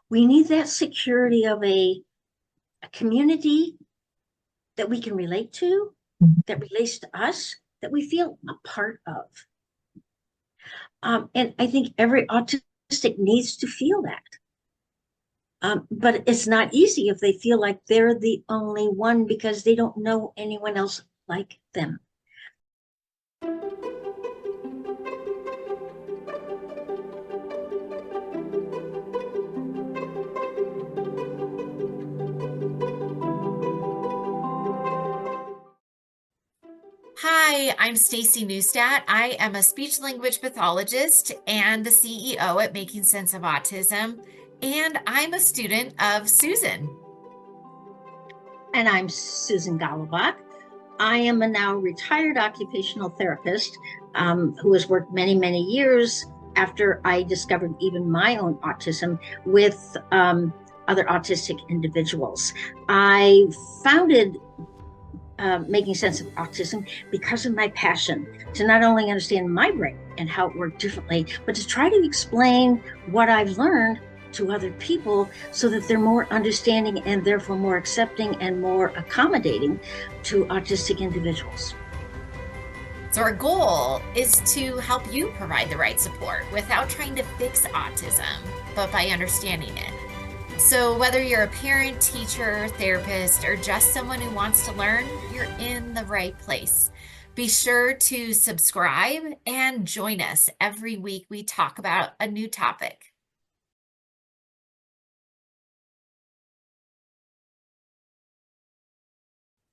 We need that security of a community that we can relate to, that relates to us, that we feel a part of. And I think every autistic needs to feel that. But it's not easy if they feel like they're the only one because they don't know anyone else like them. Hi, I'm Staci Neustadt. I am a speech language pathologist and the CEO at Making Sense of Autism, and I'm a student of Susan. And I'm Susan Golubock. I am a now retired occupational therapist who has worked many, many years after I discovered even my own autism with other autistic individuals. I founded Making Sense of Autism because of my passion to not only understand my brain and how it worked differently, but to try to explain what I've learned to other people so that they're more understanding and therefore more accepting and more accommodating to autistic individuals. So, our goal is to help you provide the right support without trying to fix autism, but by understanding it. So, whether you're a parent, teacher, therapist, or just someone who wants to learn, you're in the right place. Be sure to subscribe and join us every week. We talk about a new topic.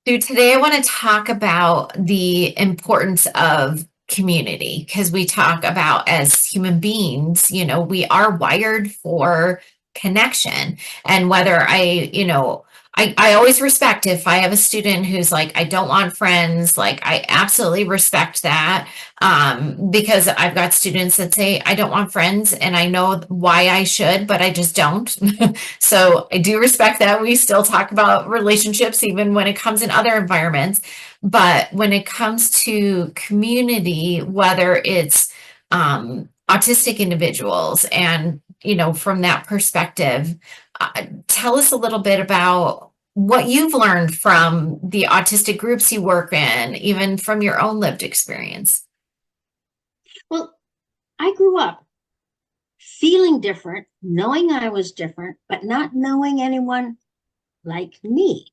So today I want to talk about the importance of community because we talk about as human beings, we are wired for connection. And whether I always respect if I have a student who's like, I don't want friends, like I absolutely respect that. Because I've got students that say, I don't want friends and I know why I should, but I just don't. So I do respect that. We still talk about relationships, even when it comes in other environments. But when it comes to community, whether it's autistic individuals and, from that perspective, tell us a little bit about what you've learned from the autistic groups you work in, even from your own lived experience. Well, I grew up feeling different, knowing I was different, but not knowing anyone like me.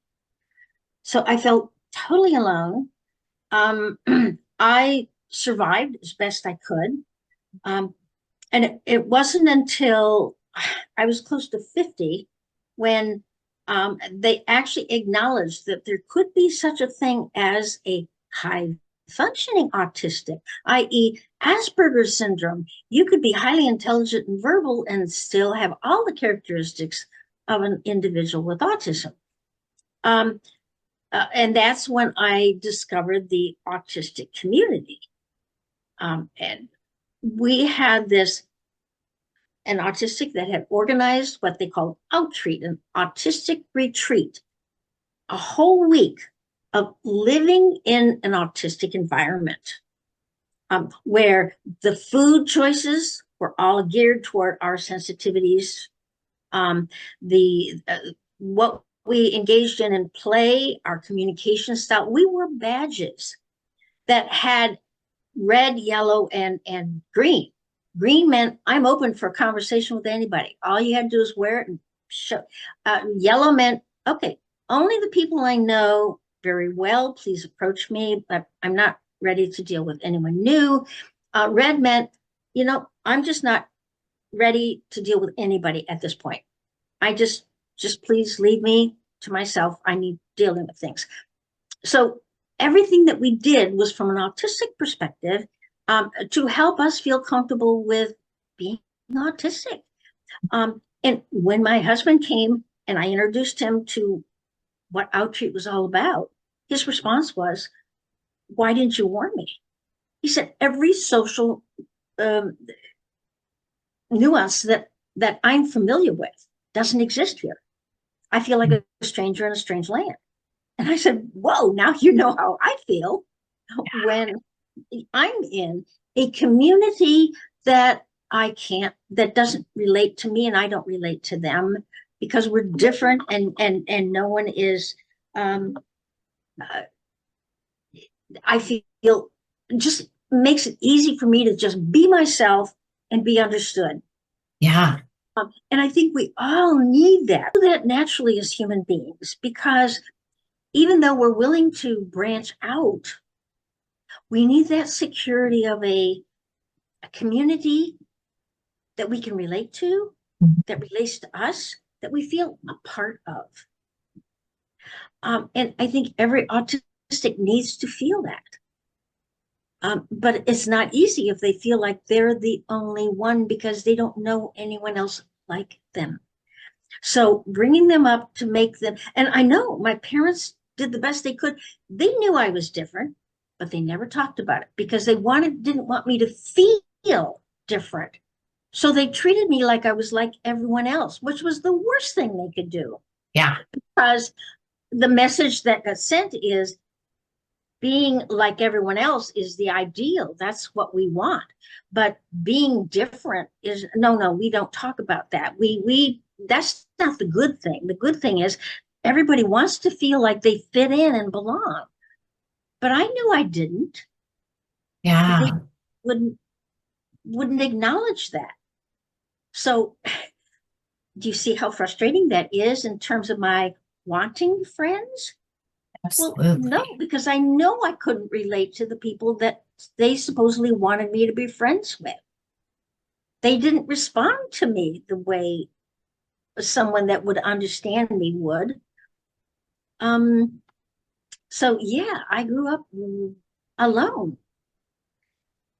So I felt totally alone. I survived as best I could. Um, and it wasn't until I was close to 50 when they actually acknowledged that there could be such a thing as a high functioning autistic, i.e., Asperger's syndrome. You could be highly intelligent and verbal and still have all the characteristics of an individual with autism. Um, and that's when I discovered the autistic community. And we had an autistic that had organized what they called Outtreat, an autistic retreat, a whole week of living in an autistic environment where the food choices were all geared toward our sensitivities. The what we engaged in play, our communication style, we wore badges that had red, yellow, and green. Green meant I'm open for a conversation with anybody. All you had to do is wear it and show. Yellow meant, okay, only the people I know very well, please approach me, but I'm not ready to deal with anyone new. Red meant, I'm just not ready to deal with anybody at this point. I just please leave me to myself. I need dealing with things. So everything that we did was from an autistic perspective to help us feel comfortable with being autistic. And when my husband came and I introduced him to what Outtreat was all about, his response was, "Why didn't you warn me?" He said, "Every social um, nuance that I'm familiar with doesn't exist here. I feel like a stranger in a strange land." And I said, "Whoa, now you know how I feel when I'm in a community that that doesn't relate to me and I don't relate to them because we're different and no one is, uh, I feel just makes it easy for me to just be myself and be understood. Yeah. And I think we all need that. We do that naturally as human beings because even though we're willing to branch out, we need that security of a community that we can relate to, that relates to us, that we feel a part of. And I think every autistic needs to feel that. But it's not easy if they feel like they're the only one because they don't know anyone else like them. So bringing them up to make them, and I know my parents did the best they could. They knew I was different, but they never talked about it because they didn't want me to feel different. So they treated me like I was like everyone else, which was the worst thing they could do. Yeah. Because the message that got sent is being like everyone else is the ideal. That's what we want. But being different is no, we don't talk about that. We that's not the good thing. The good thing is everybody wants to feel like they fit in and belong. But I knew I didn't. But Yeah. they wouldn't acknowledge that. So do you see how frustrating that is in terms of my wanting friends? Well, no, Absolutely. because I know I couldn't relate to the people that they supposedly wanted me to be friends with. They didn't respond to me the way someone that would understand me would. Um, so yeah, I grew up alone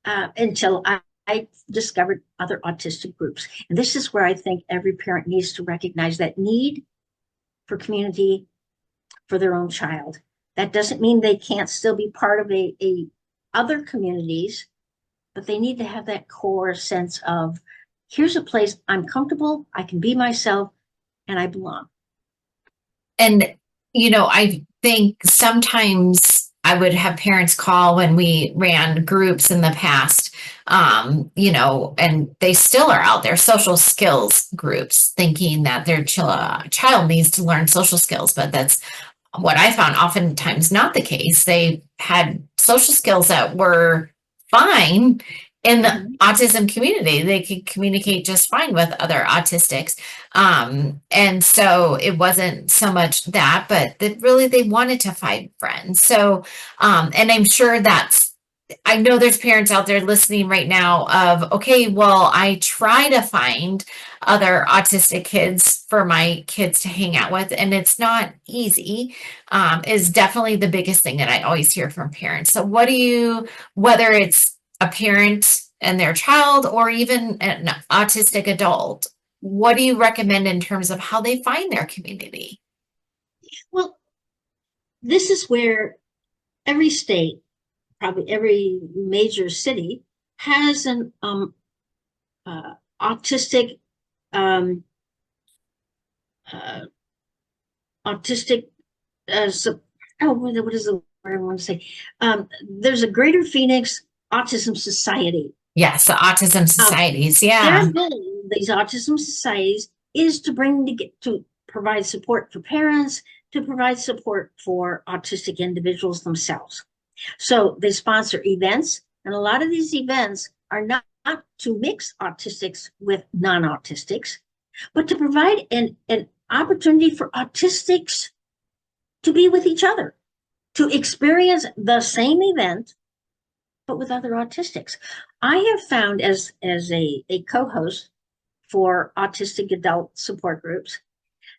until I discovered other autistic groups. And this is where I think every parent needs to recognize that need for community for their own child. That doesn't mean they can't still be part of a other communities, but they need to have that core sense of here's a place I'm comfortable, I can be myself, and I belong. And, I think sometimes I would have parents call when we ran groups in the past, and they still are out there, social skills groups, thinking that their child needs to learn social skills, but that's what I found oftentimes not the case. They had social skills that were fine in the Mhm. autism community. They could communicate just fine with other autistics. And so it wasn't so much that, but that really they wanted to find friends. So, and I'm sure I know there's parents out there listening right now of, okay, well, I try to find other autistic kids for my kids to hang out with, and it's not easy, is definitely the biggest thing that I always hear from parents. So whether it's a parent and their child or even an autistic adult, what do you recommend in terms of how they find their community? Well, this is where every state, probably every major city, has an autistic um, uh, autistic what is the word I want to say? There's a Greater Phoenix Autism Society. Yes, the autism Um, societies. their Yeah. goal, these autism societies, is to to provide support for parents, to provide support for autistic individuals themselves. So they sponsor events, and a lot of these events are not to mix autistics with non-autistics, but to provide an opportunity for autistics to be with each other, to experience the same event, but with other autistics. I have found as a co-host for autistic adult support groups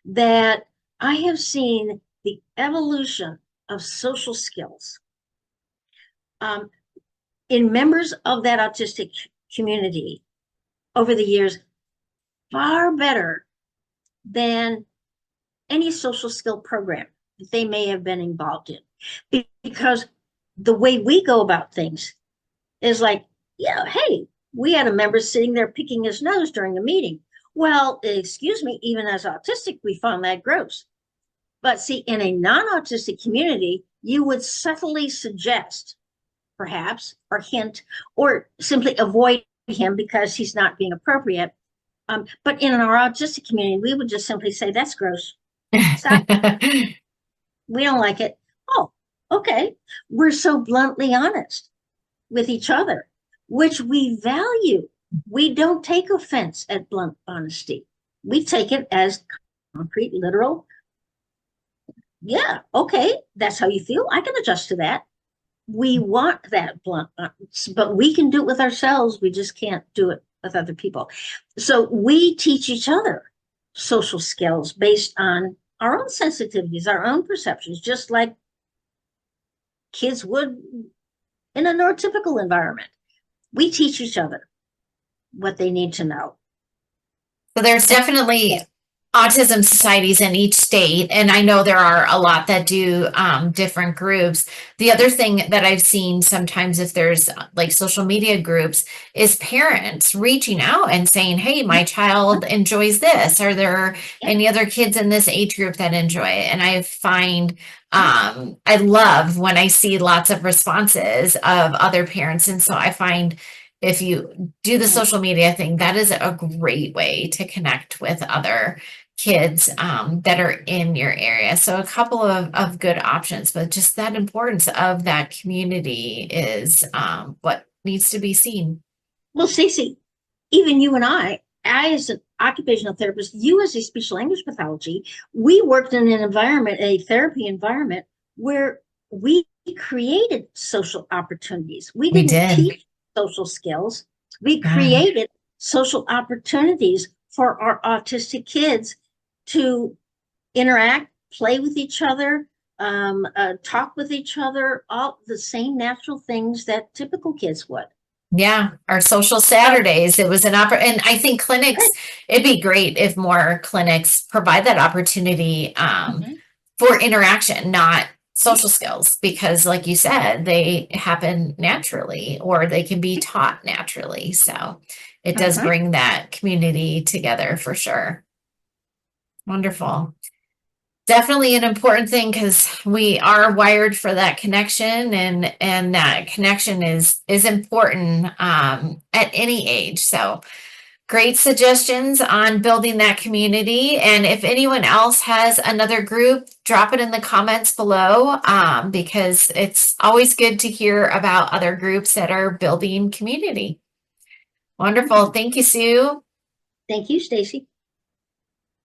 that I have seen the evolution of social skills um, in members of that autistic community over the years far better than any social skill program that they may have been involved in. Because the way we go about things is like, yeah, hey, we had a member sitting there picking his nose during a meeting. Well, excuse me, even as autistic, we found that gross. But see, in a non autistic community, you would subtly suggest, perhaps, or hint, or simply avoid him because he's not being appropriate. But in our autistic community, we would just simply say, that's gross. Stop. We don't like it. Oh, okay. We're so bluntly honest with each other, which we value. We don't take offense at blunt honesty. We take it as concrete, literal. Yeah, okay, that's how you feel. I can adjust to that. We want that blunt, but we can do it with ourselves. We just can't do it with other people. So we teach each other social skills based on our own sensitivities, our own perceptions, just like kids would in a neurotypical environment. We teach each other what they need to know. So there's definitely autism societies in each state, and I know there are a lot that do different groups. The other thing that I've seen sometimes, if there's like social media groups, is parents reaching out and saying, hey, my child enjoys this. Are there any other kids in this age group that enjoy it? And I find I love when I see lots of responses of other parents. And so I find if you do the social media thing, that is a great way to connect with other kids that are in your area. So a couple of good options, but just that importance of that community is what needs to be seen. Well, Staci, even you and I as an occupational therapist, you as a speech language pathology, we worked in an environment, a therapy environment, where we created social opportunities. We We didn't did. teach social skills. We created social opportunities for our autistic kids to interact, play with each other, talk with each other, all the same natural things that typical kids would. Yeah, our social Saturdays, it was an and I think clinics, it'd be great if more clinics provide that opportunity for interaction, not social skills, because like you said, they happen naturally or they can be taught naturally. So it does bring that community together for sure. Wonderful. Definitely an important thing because we are wired for that connection, and that connection is important at any age. So great suggestions on building that community. And if anyone else has another group, drop it in the comments below because it's always good to hear about other groups that are building community. Wonderful. Thank you, Sue. Thank you, Staci.